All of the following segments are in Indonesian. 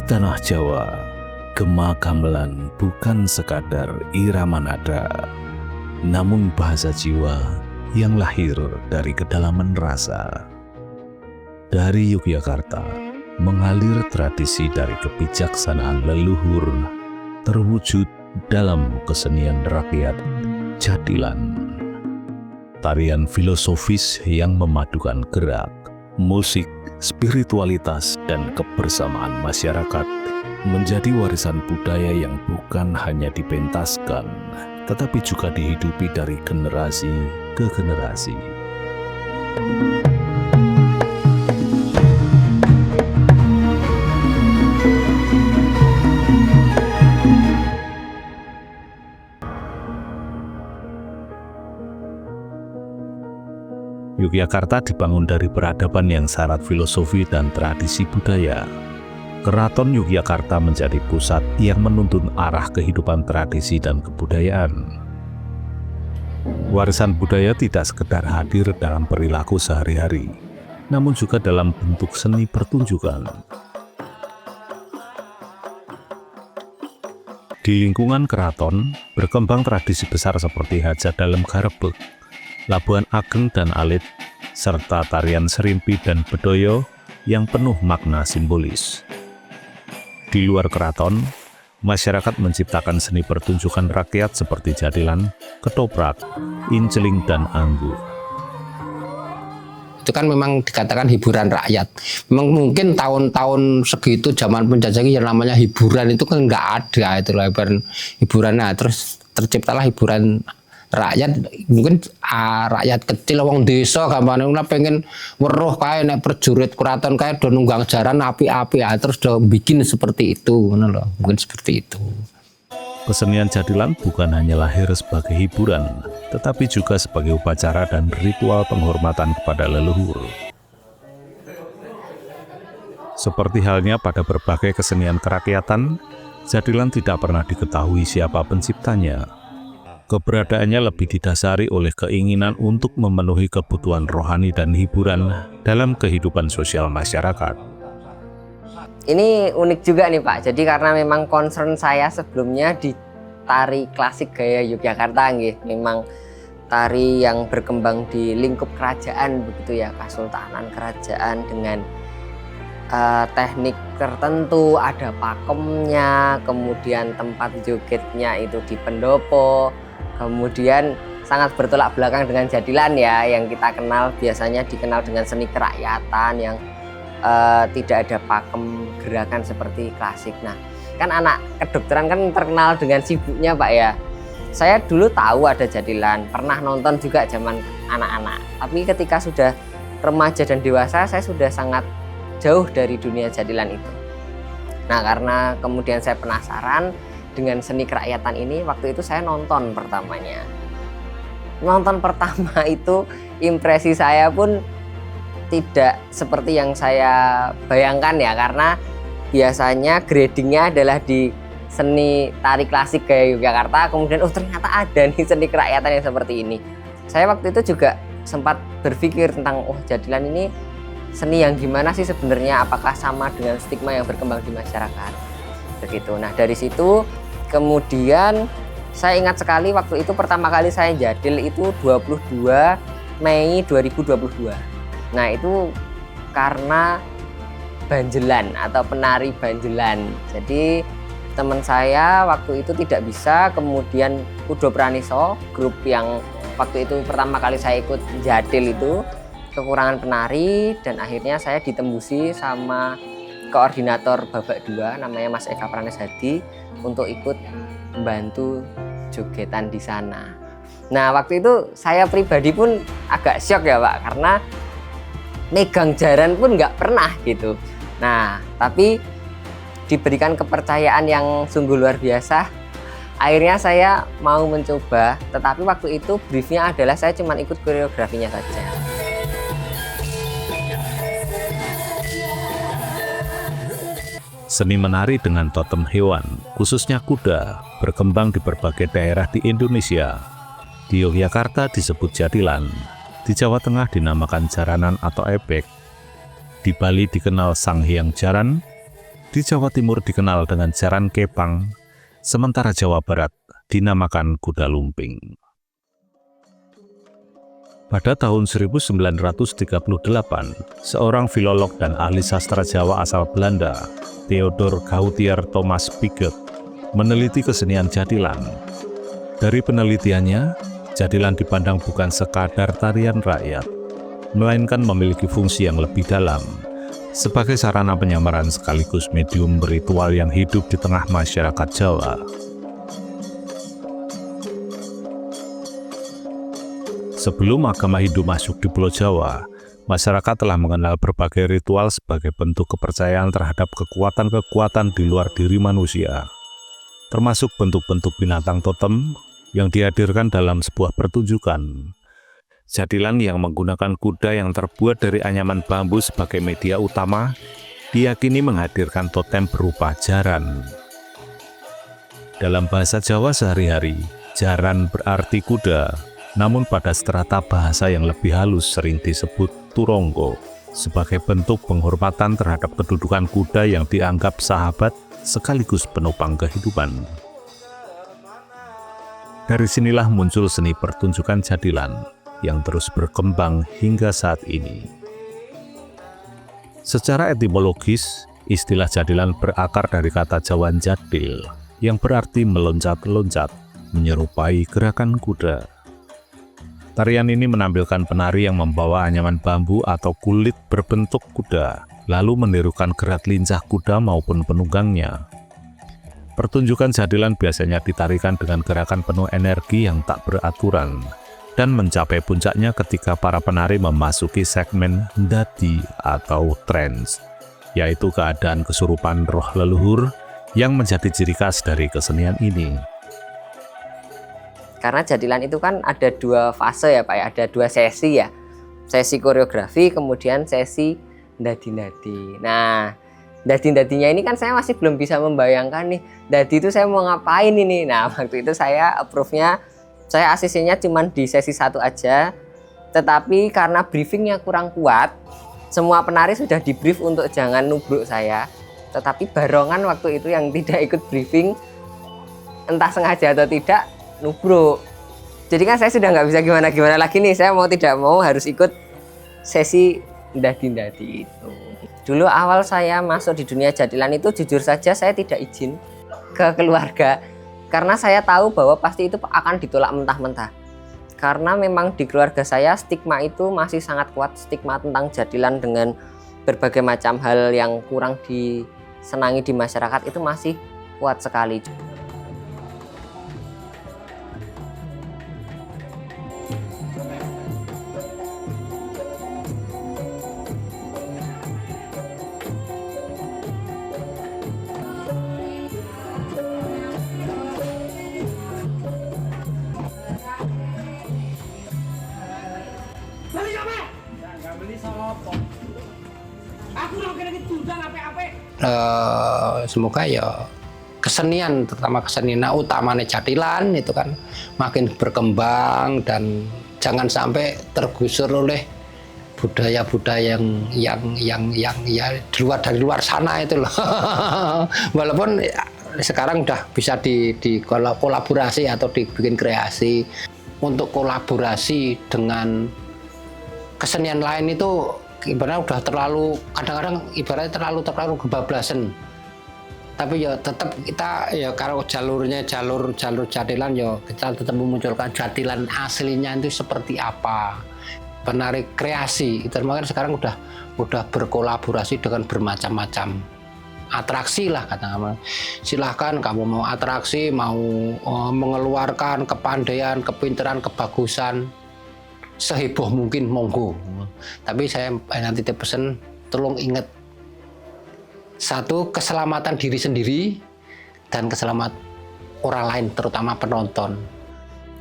tanah Jawa, gema gamelan bukan sekadar irama nada, namun bahasa jiwa yang lahir dari kedalaman rasa. Dari Yogyakarta, mengalir tradisi dari kebijaksanaan leluhur, terwujud dalam kesenian rakyat jadilan. Tarian filosofis yang memadukan gerak, musik, spiritualitas, dan kebersamaan masyarakat menjadi warisan budaya yang bukan hanya dipentaskan, tetapi juga dihidupi dari generasi ke generasi. Yogyakarta dibangun dari peradaban yang syarat filosofi dan tradisi budaya. Keraton Yogyakarta menjadi pusat yang menuntun arah kehidupan tradisi dan kebudayaan. Warisan budaya tidak sekedar hadir dalam perilaku sehari-hari, namun juga dalam bentuk seni pertunjukan. Di lingkungan keraton, berkembang tradisi besar seperti hajat dalam garebeg, Labuhan Ageng dan Alit, serta tarian serimpi dan bedoyo yang penuh makna simbolis. Di luar keraton, masyarakat menciptakan seni pertunjukan rakyat seperti jadilan, ketoprak, inceling, dan anggur. Itu kan memang dikatakan hiburan rakyat. Memang mungkin tahun-tahun segitu zaman penjajah yang namanya hiburan itu kan nggak ada, itu hiburan. Nah, terus terciptalah hiburan rakyat, mungkin rakyat kecil wong desa gampang pengen weruh kae nek prajurit keraton kae do nunggang jaran api-api terus do bikin seperti itu ngono lho, mungkin seperti itu. Kesenian jadilan bukan hanya lahir sebagai hiburan, tetapi juga sebagai upacara dan ritual penghormatan kepada leluhur. Seperti halnya pada berbagai kesenian kerakyatan, jadilan tidak pernah diketahui siapa penciptanya. Keberadaannya lebih didasari oleh keinginan untuk memenuhi kebutuhan rohani dan hiburan dalam kehidupan sosial masyarakat. Ini unik juga nih Pak, jadi karena memang concern saya sebelumnya di tari klasik gaya Yogyakarta, memang tari yang berkembang di lingkup kerajaan begitu ya, kesultanan kerajaan dengan teknik tertentu, ada pakemnya, kemudian tempat jogetnya itu di pendopo, kemudian sangat bertolak belakang dengan jadilan ya, yang kita kenal biasanya dikenal dengan seni kerakyatan yang tidak ada pakem gerakan seperti klasik. Nah, kan anak kedokteran kan terkenal dengan sibuknya Pak ya. Saya dulu tahu ada jadilan, pernah nonton juga zaman anak-anak. Tapi ketika sudah remaja dan dewasa, saya sudah sangat jauh dari dunia jadilan itu. Nah, karena kemudian saya penasaran dengan seni kerakyatan ini, waktu itu saya nonton pertamanya. Nonton pertama itu impresi saya pun tidak seperti yang saya bayangkan ya, karena biasanya gradingnya adalah di seni tari klasik gaya Yogyakarta, kemudian ternyata ada nih seni kerakyatan yang seperti ini. Saya waktu itu juga sempat berpikir tentang jadilan ini seni yang gimana sih sebenarnya, apakah sama dengan stigma yang berkembang di masyarakat begitu. Nah, dari situ kemudian saya ingat sekali waktu itu pertama kali saya jadil itu 22 Mei 2022. Nah, itu karena banjelan atau penari banjelan. Jadi teman saya waktu itu tidak bisa, kemudian Kudo Praniso, grup yang waktu itu pertama kali saya ikut jadil itu kekurangan penari, dan akhirnya saya ditembusi sama koordinator babak 2 namanya Mas Eka Praneshadi untuk ikut membantu jogetan di sana. Nah, waktu itu saya pribadi pun agak syok ya Pak, karena megang jaran pun nggak pernah gitu. Nah, tapi diberikan kepercayaan yang sungguh luar biasa, akhirnya saya mau mencoba. Tetapi waktu itu briefnya adalah saya cuma ikut koreografinya saja. Seni menari dengan totem hewan, khususnya kuda, berkembang di berbagai daerah di Indonesia. Di Yogyakarta disebut jadilan, di Jawa Tengah dinamakan jaranan atau ebek, di Bali dikenal Sang Hyang Jaran, Di Jawa Timur dikenal dengan jaran kepang, sementara Jawa Barat dinamakan kuda lumping. Pada tahun 1938, seorang filolog dan ahli sastra Jawa asal Belanda, Theodor Gautier Thomas Piket, meneliti kesenian jadilan. Dari penelitiannya, jadilan dipandang bukan sekadar tarian rakyat, melainkan memiliki fungsi yang lebih dalam, sebagai sarana penyamaran sekaligus medium ritual yang hidup di tengah masyarakat Jawa. Sebelum agama Hindu masuk di Pulau Jawa, masyarakat telah mengenal berbagai ritual sebagai bentuk kepercayaan terhadap kekuatan-kekuatan di luar diri manusia, termasuk bentuk-bentuk binatang totem yang dihadirkan dalam sebuah pertunjukan. Jadilan yang menggunakan kuda yang terbuat dari anyaman bambu sebagai media utama diyakini menghadirkan totem berupa jaran. Dalam bahasa Jawa sehari-hari, jaran berarti kuda, namun pada strata bahasa yang lebih halus sering disebut turonggo sebagai bentuk penghormatan terhadap kedudukan kuda yang dianggap sahabat sekaligus penopang kehidupan. Dari sinilah muncul seni pertunjukan jadilan yang terus berkembang hingga saat ini. Secara etimologis, istilah jadilan berakar dari kata Jawa jadil, yang berarti meloncat-loncat, menyerupai gerakan kuda. Tarian ini menampilkan penari yang membawa anyaman bambu atau kulit berbentuk kuda, lalu menirukan gerak lincah kuda maupun penunggangnya. Pertunjukan jadilan biasanya ditarikan dengan gerakan penuh energi yang tak beraturan, dan mencapai puncaknya ketika para penari memasuki segmen ndadi atau trance, yaitu keadaan kesurupan roh leluhur yang menjadi ciri khas dari kesenian ini. Karena jadilan itu kan ada 2 fase ya Pak ya, ada 2 sesi ya. Sesi koreografi, kemudian sesi ndadi-ndadi. Nah, ndadi-ndadinya ini kan saya masih belum bisa membayangkan nih, ndadi itu saya mau ngapain ini. Nah, waktu itu saya approve-nya, saya ACC-nya cuma di sesi 1 aja, tetapi karena briefingnya kurang kuat, semua penari sudah di brief untuk jangan nubruk saya, tetapi barongan waktu itu yang tidak ikut briefing, entah sengaja atau tidak, nubruk. Jadi kan saya sudah nggak bisa gimana-gimana lagi nih, saya mau tidak mau harus ikut sesi ndadi-ndadi itu. Dulu awal saya masuk di dunia jadilan itu jujur saja saya tidak izin ke keluarga, karena saya tahu bahwa pasti itu akan ditolak mentah-mentah. Karena memang di keluarga saya stigma itu masih sangat kuat, stigma tentang jadilan dengan berbagai macam hal yang kurang disenangi di masyarakat itu masih kuat sekali. Semoga ya kesenian, terutama kesenian utamanya jadilan itu kan makin berkembang dan jangan sampai tergusur oleh budaya-budaya yang ya dari luar sana itu loh. Walaupun ya, sekarang udah bisa di kolaborasi atau dibikin kreasi untuk kolaborasi dengan kesenian lain itu ibaratnya udah terlalu, kadang-kadang ibaratnya terlalu kebablasan. Tapi ya tetap kita ya kalau jalur jadilan ya kita tetap memunculkan jadilan aslinya itu seperti apa, penari kreasi. Termasuk sekarang udah berkolaborasi dengan bermacam-macam atraksi lah katakanlah. Silahkan kamu mau atraksi, mau mengeluarkan kepandaian, kepintaran, kebagusan seheboh mungkin, monggo. Tapi saya nanti pesan tolong ingat, satu, keselamatan diri sendiri dan keselamatan orang lain, terutama penonton.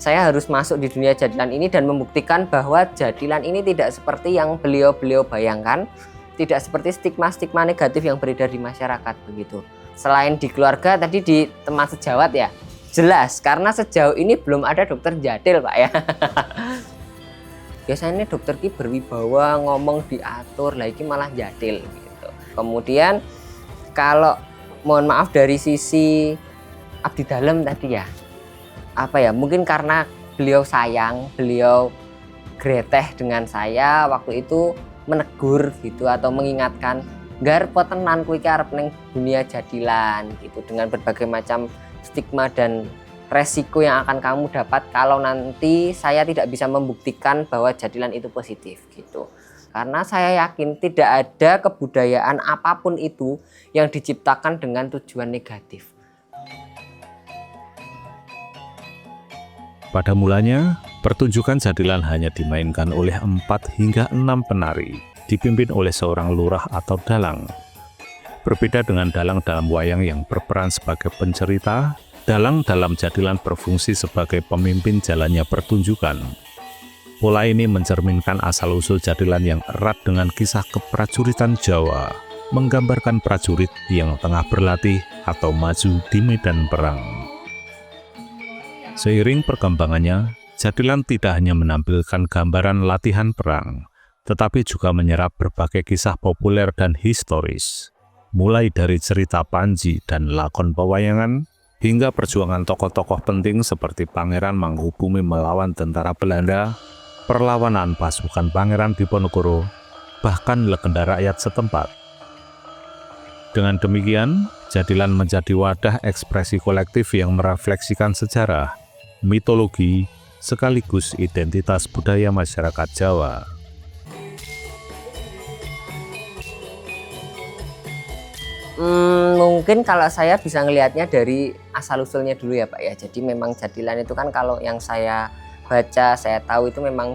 Saya harus masuk di dunia jadilan ini dan membuktikan bahwa jadilan ini tidak seperti yang beliau-beliau bayangkan, tidak seperti stigma-stigma negatif yang beredar di masyarakat begitu. Selain di keluarga, tadi di teman sejawat ya, jelas karena sejauh ini belum ada dokter jadil Pak ya. Biasanya dokter ki berwibawa, ngomong diatur, lagi malah jadil gitu. Kemudian Kalau mohon maaf dari sisi abdi dalem tadi ya, mungkin karena beliau sayang, beliau greteh dengan saya waktu itu, menegur gitu atau mengingatkan, "Nggar tenan kowe iki arep ning dunia jadilan," gitu, dengan berbagai macam stigma dan resiko yang akan kamu dapat kalau nanti saya tidak bisa membuktikan bahwa jadilan itu positif gitu. Karena saya yakin tidak ada kebudayaan apapun itu yang diciptakan dengan tujuan negatif. Pada mulanya, pertunjukan jadilan hanya dimainkan oleh 4 hingga 6 penari, dipimpin oleh seorang lurah atau dalang. Berbeda dengan dalang dalam wayang yang berperan sebagai pencerita, dalang dalam jadilan berfungsi sebagai pemimpin jalannya pertunjukan. Pola ini mencerminkan asal-usul jadilan yang erat dengan kisah keprajuritan Jawa, menggambarkan prajurit yang tengah berlatih atau maju di medan perang. Seiring perkembangannya, jadilan tidak hanya menampilkan gambaran latihan perang, tetapi juga menyerap berbagai kisah populer dan historis, mulai dari cerita Panji dan lakon pewayangan, hingga perjuangan tokoh-tokoh penting seperti Pangeran Mangkubumi melawan tentara Belanda, perlawanan pasukan Pangeran Diponegoro, bahkan legenda rakyat setempat. Dengan demikian, jadilan menjadi wadah ekspresi kolektif yang merefleksikan sejarah, mitologi, sekaligus identitas budaya masyarakat Jawa. Mungkin kalau saya bisa ngelihatnya dari asal-usulnya dulu ya Pak ya. Jadi memang jadilan itu kan kalau yang saya baca, saya tahu itu memang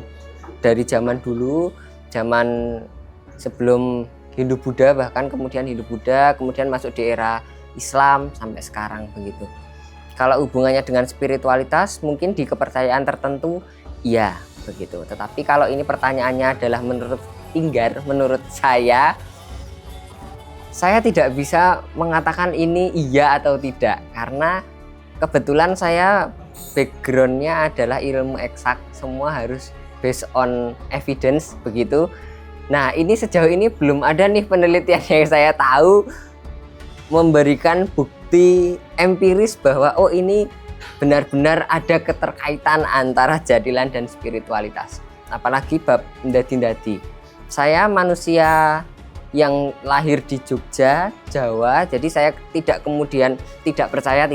dari zaman dulu, zaman sebelum Hindu-Buddha, bahkan kemudian Hindu-Buddha, kemudian masuk di era Islam sampai sekarang begitu. Kalau hubungannya dengan spiritualitas, mungkin di kepercayaan tertentu, iya begitu. Tetapi kalau ini pertanyaannya adalah menurut Inggar, menurut saya tidak bisa mengatakan ini iya atau tidak. Karena kebetulan saya backgroundnya adalah ilmu eksak, semua harus based on evidence begitu. Nah ini sejauh ini belum ada nih penelitian yang saya tahu memberikan bukti empiris bahwa oh ini benar-benar ada keterkaitan antara jadilan dan spiritualitas. Apalagi bab ndadi-ndadi. Saya manusia yang lahir di Jogja, Jawa, jadi saya tidak kemudian tidak percaya,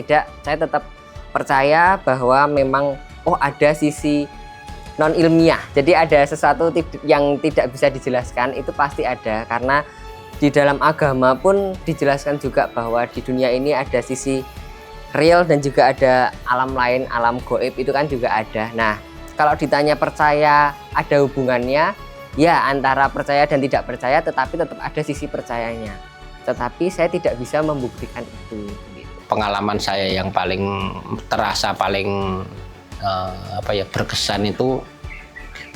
saya tetap percaya bahwa memang oh ada sisi non ilmiah, jadi ada sesuatu yang tidak bisa dijelaskan, itu pasti ada, karena di dalam agama pun dijelaskan juga bahwa di dunia ini ada sisi real dan juga ada alam lain, alam gaib itu kan juga ada. Nah kalau ditanya percaya ada hubungannya, ya antara percaya dan tidak percaya, tetapi tetap ada sisi percayanya. Tetapi saya tidak bisa membuktikan itu. Pengalaman saya yang paling terasa paling berkesan itu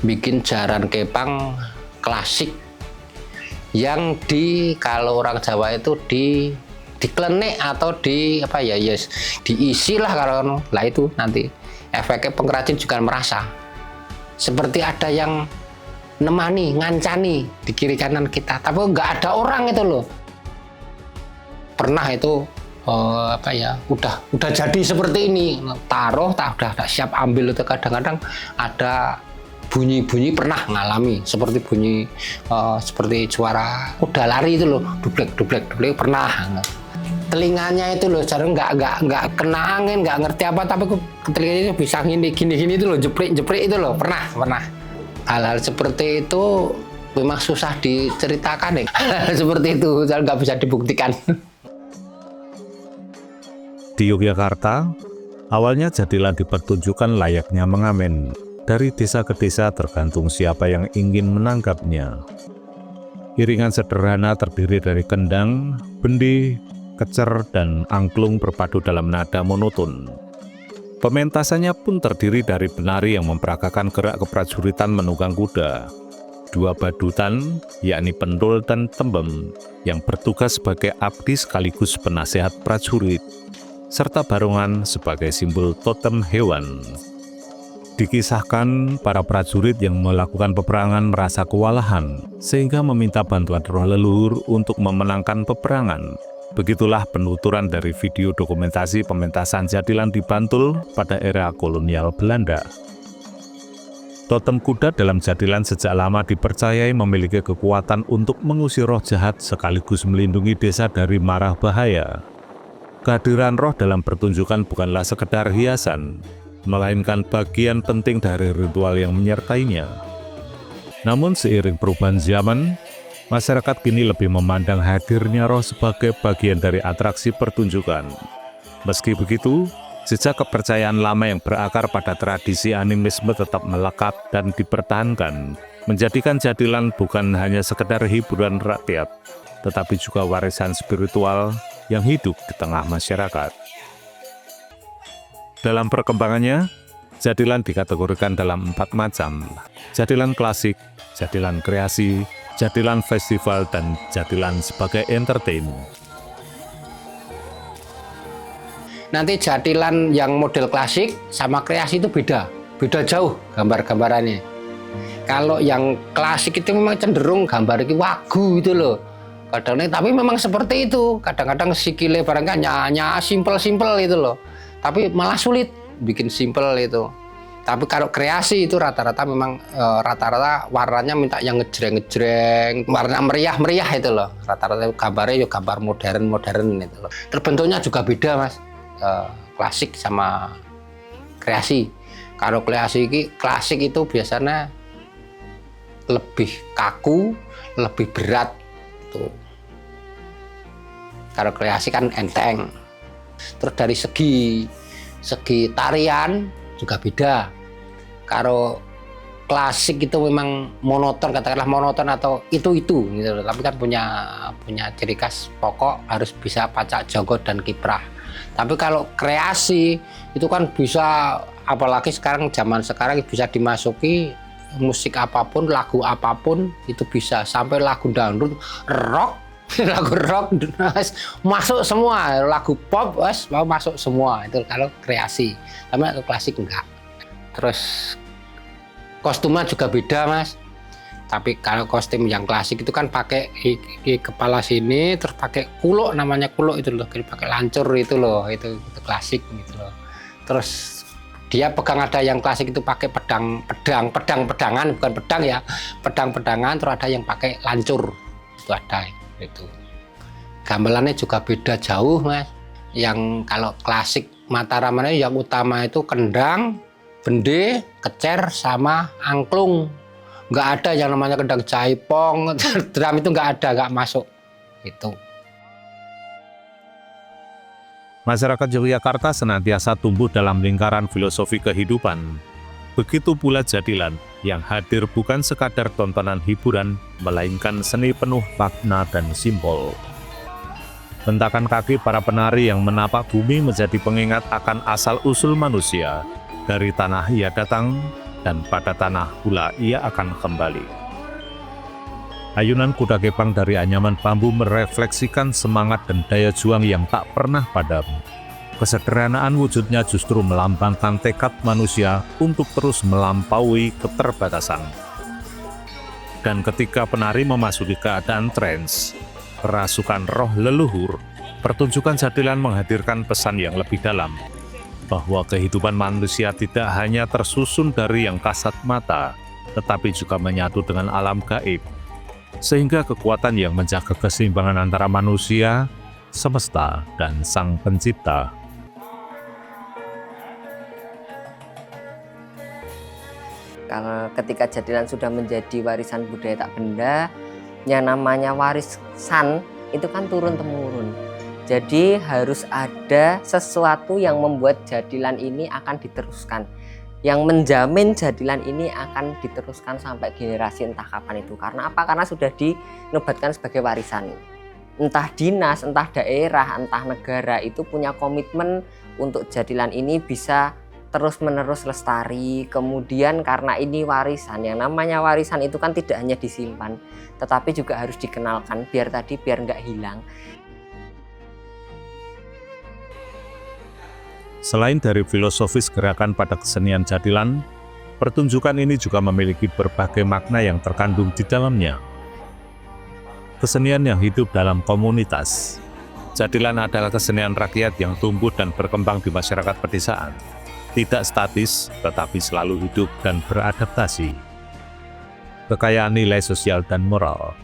bikin jaran kepang klasik yang kalau orang Jawa itu diklenik atau diisi lah kalau lah itu nanti efeknya pengrajin juga merasa seperti ada yang nemani, ngancani di kiri kanan kita, tapi nggak ada orang itu loh. Pernah itu udah jadi seperti ini, taruh udah siap ambil itu, kadang-kadang ada bunyi-bunyi, pernah ngalami seperti bunyi seperti suara udah lari itu loh, dublek pernah. Telinganya itu loh, jarang nggak kena angin, nggak ngerti apa, tapi telinganya bisa gini itu loh, jeprik itu loh, pernah. Hal-hal seperti itu memang susah diceritakan ya. Seperti itu, nggak bisa dibuktikan. Di Yogyakarta, awalnya jadilan dipertunjukkan layaknya mengamen. Dari desa ke desa tergantung siapa yang ingin menangkapnya. Iringan sederhana terdiri dari kendang, bendi, kecer, dan angklung berpadu dalam nada monoton. Pementasannya pun terdiri dari penari yang memperagakan gerak keprajuritan menunggang kuda, 2 badutan, yakni pendul dan tembem, yang bertugas sebagai abdi sekaligus penasehat prajurit, serta barongan sebagai simbol totem hewan. Dikisahkan para prajurit yang melakukan peperangan merasa kewalahan, sehingga meminta bantuan roh leluhur untuk memenangkan peperangan. Begitulah penuturan dari video dokumentasi pementasan jadilan di Bantul pada era kolonial Belanda. Totem kuda dalam jadilan sejak lama dipercayai memiliki kekuatan untuk mengusir roh jahat sekaligus melindungi desa dari mara bahaya. Kehadiran roh dalam pertunjukan bukanlah sekedar hiasan, melainkan bagian penting dari ritual yang menyertainya. Namun seiring perubahan zaman, masyarakat kini lebih memandang hadirnya roh sebagai bagian dari atraksi pertunjukan. Meski begitu, jejak kepercayaan lama yang berakar pada tradisi animisme tetap melekat dan dipertahankan, menjadikan jadilan bukan hanya sekedar hiburan rakyat, tetapi juga warisan spiritual yang hidup di tengah masyarakat. Dalam perkembangannya, jadilan dikategorikan dalam 4 macam: jadilan klasik, jadilan kreasi, jadilan festival, dan jadilan sebagai entertain. Nanti jadilan yang model klasik sama kreasi itu beda jauh gambar-gambarannya. Kalau yang klasik itu memang cenderung gambar itu wagu gitu loh. Kadang-kadang, tapi memang seperti itu. Kadang-kadang sikile barangkali hanya simpel-simpel itu loh. Tapi malah sulit bikin simpel itu. Tapi kalau kreasi itu rata-rata memang rata-rata warnanya minta yang ngejreng-ngejreng, warna meriah-meriah itu loh. Rata-rata gambarnya ya gambar modern itu loh. Terbentuknya juga beda mas, klasik sama kreasi. Kalau klasik itu biasanya lebih kaku, lebih berat. Tuh. Kalau kreasi kan enteng. Terus dari segi tarian juga beda. Kalau klasik itu memang monoton, katakanlah monoton atau itu gitu. Tapi kan punya ciri khas pokok, harus bisa pacak jogot dan kiprah. Tapi kalau kreasi itu kan bisa, apalagi zaman sekarang bisa dimasuki musik apapun, lagu apapun itu bisa, sampai lagu dangdut, rock, lagu rock masuk semua, lagu pop mau masuk semua. Itu kalau kreasi. Tapi kalau klasik enggak. Terus kostumnya juga beda mas. Tapi kalau kostum yang klasik itu kan pakai kepala sini, terus pakai kuluk, namanya kuluk itu loh, pakai lancur itu loh, itu klasik gitu loh. Terus dia pegang, ada yang klasik itu pakai pedangan, bukan pedang ya, pedang-pedangan, terus ada yang pakai lancur, itu ada itu. Gamelannya juga beda jauh mas. Yang kalau klasik Mataram yang utama itu kendang, bende, kecer, sama angklung. Nggak ada yang namanya kendang jaipong, drum itu nggak ada, nggak masuk itu. Masyarakat Yogyakarta senantiasa tumbuh dalam lingkaran filosofi kehidupan. Begitu pula jadilan yang hadir bukan sekadar tontonan hiburan, melainkan seni penuh makna dan simbol. Bentakan kaki para penari yang menapak bumi menjadi pengingat akan asal-usul manusia. Dari tanah ia datang, dan pada tanah pula ia akan kembali. Ayunan kuda kepang dari anyaman bambu merefleksikan semangat dan daya juang yang tak pernah padam. Kesederhanaan wujudnya justru melambangkan tekad manusia untuk terus melampaui keterbatasan. Dan ketika penari memasuki keadaan trance, kerasukan roh leluhur, pertunjukan jadilan menghadirkan pesan yang lebih dalam, bahwa kehidupan manusia tidak hanya tersusun dari yang kasat mata, tetapi juga menyatu dengan alam gaib, sehingga kekuatan yang menjaga keseimbangan antara manusia, semesta, dan Sang Pencipta. Kalau ketika jadilan sudah menjadi warisan budaya tak benda, yang namanya warisan itu kan turun-temurun. Jadi harus ada sesuatu yang membuat jadilan ini akan diteruskan, yang menjamin jadilan ini akan diteruskan sampai generasi entah kapan itu. Karena apa? Karena sudah dinobatkan sebagai warisan. Entah dinas, entah daerah, entah negara itu punya komitmen untuk jadilan ini bisa terus-menerus lestari. Kemudian karena ini warisan, yang namanya warisan itu kan tidak hanya disimpan, tetapi juga harus dikenalkan biar nggak hilang. Selain dari filosofis gerakan pada kesenian jadilan, pertunjukan ini juga memiliki berbagai makna yang terkandung di dalamnya. Kesenian yang hidup dalam komunitas, Jadilan adalah kesenian rakyat yang tumbuh dan berkembang di masyarakat pedesaan. Tidak statis, tetapi selalu hidup dan beradaptasi. Kekayaan nilai sosial dan moral.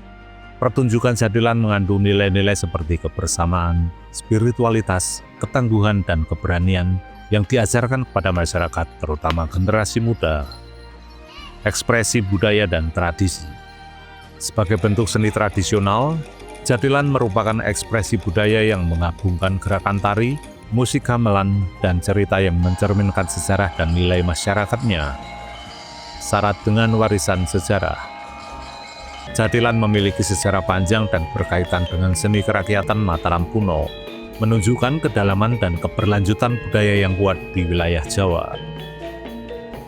Pertunjukan jadilan mengandung nilai-nilai seperti kebersamaan, spiritualitas, ketangguhan, dan keberanian yang diajarkan kepada masyarakat, terutama generasi muda. Ekspresi budaya dan tradisi. Sebagai bentuk seni tradisional, jadilan merupakan ekspresi budaya yang menggabungkan gerakan tari, musik gamelan, dan cerita yang mencerminkan sejarah dan nilai masyarakatnya. Syarat dengan warisan sejarah. Jadilan memiliki sejarah panjang dan berkaitan dengan seni kerakyatan Mataram kuno, menunjukkan kedalaman dan keberlanjutan budaya yang kuat di wilayah Jawa.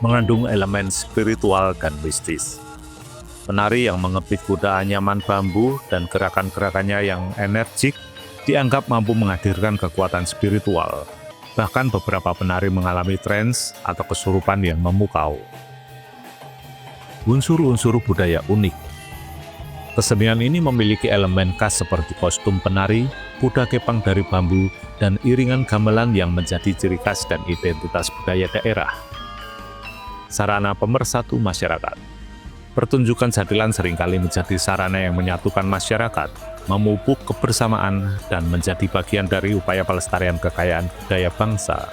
Mengandung elemen spiritual dan mistis. Penari yang mengepit kuda anyaman bambu dan gerakan-gerakannya yang energik dianggap mampu menghadirkan kekuatan spiritual. Bahkan beberapa penari mengalami trans atau kesurupan yang memukau. Unsur-unsur budaya unik. Kesenian ini memiliki elemen khas seperti kostum penari, kuda kepang dari bambu, dan iringan gamelan yang menjadi ciri khas dan identitas budaya daerah. Sarana pemersatu masyarakat. Pertunjukan jadilan seringkali menjadi sarana yang menyatukan masyarakat, memupuk kebersamaan, dan menjadi bagian dari upaya pelestarian kekayaan budaya bangsa.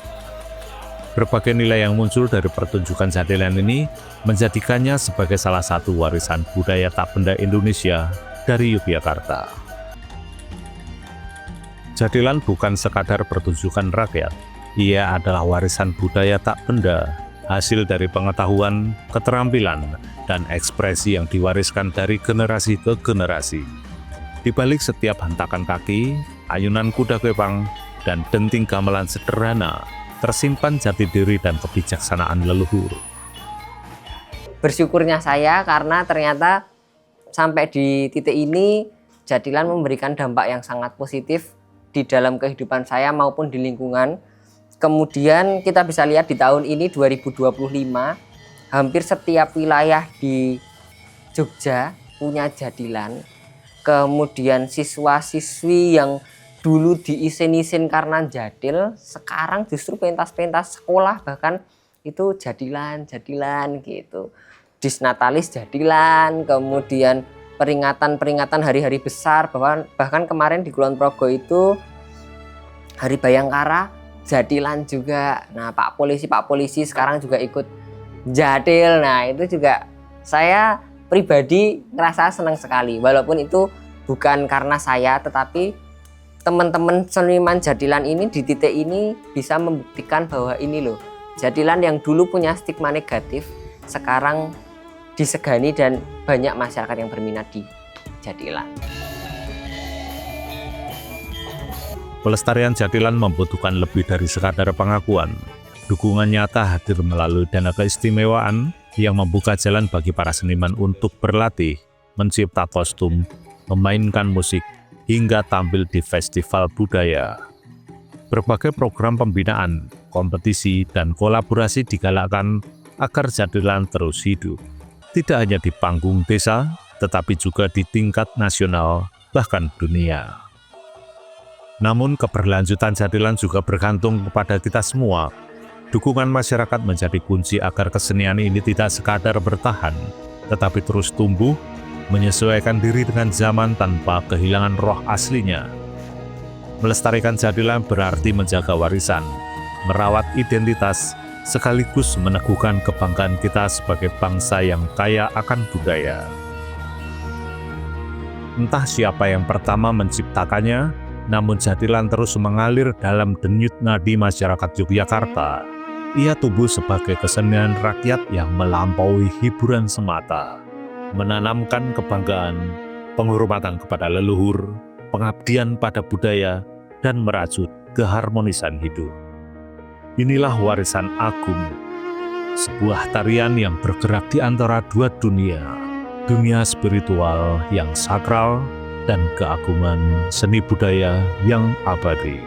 Berbagai nilai yang muncul dari pertunjukan jadilan ini menjadikannya sebagai salah satu warisan budaya tak benda Indonesia dari Yogyakarta. Jadilan bukan sekadar pertunjukan rakyat, ia adalah warisan budaya tak benda, hasil dari pengetahuan, keterampilan, dan ekspresi yang diwariskan dari generasi ke generasi. Di balik setiap hentakan kaki, ayunan kuda kepang, dan denting gamelan sederhana, tersimpan jati diri dan kebijaksanaan leluhur. Bersyukurnya saya karena ternyata sampai di titik ini jadilan memberikan dampak yang sangat positif di dalam kehidupan saya maupun di lingkungan. Kemudian kita bisa lihat di tahun ini 2025, hampir setiap wilayah di Jogja punya jadilan. Kemudian siswa-siswi yang dulu diisin-isin karena jadil, sekarang justru pentas-pentas sekolah bahkan itu jadilan gitu. Disnatalis jadilan, kemudian peringatan-peringatan hari-hari besar, bahkan kemarin di Kulon Progo itu Hari Bayangkara jadilan juga. Nah, Pak polisi sekarang juga ikut jadil. Nah, itu juga saya pribadi ngerasa senang sekali. Walaupun itu bukan karena saya, tetapi teman-teman seniman jadilan ini di titik ini bisa membuktikan bahwa ini loh, jadilan yang dulu punya stigma negatif sekarang disegani dan banyak masyarakat yang berminat di jadilan. Pelestarian jadilan membutuhkan lebih dari sekadar pengakuan. Dukungan nyata hadir melalui dana keistimewaan yang membuka jalan bagi para seniman untuk berlatih, mencipta kostum, memainkan musik, hingga tampil di festival budaya. Berbagai program pembinaan, kompetisi, dan kolaborasi digalakkan agar jadilan terus hidup. Tidak hanya di panggung desa, tetapi juga di tingkat nasional, bahkan dunia. Namun keberlanjutan jadilan juga bergantung kepada kita semua. Dukungan masyarakat menjadi kunci agar kesenian ini tidak sekadar bertahan, tetapi terus tumbuh, menyesuaikan diri dengan zaman tanpa kehilangan roh aslinya. Melestarikan jadilan berarti menjaga warisan, merawat identitas, sekaligus meneguhkan kebanggaan kita sebagai bangsa yang kaya akan budaya. Entah siapa yang pertama menciptakannya, namun jadilan terus mengalir dalam denyut nadi masyarakat Yogyakarta. Ia tumbuh sebagai kesenian rakyat yang melampaui hiburan semata, menanamkan kebanggaan, penghormatan kepada leluhur, pengabdian pada budaya, dan merajut keharmonisan hidup. Inilah warisan agung, sebuah tarian yang bergerak di antara dua dunia, dunia spiritual yang sakral dan keagungan seni budaya yang abadi.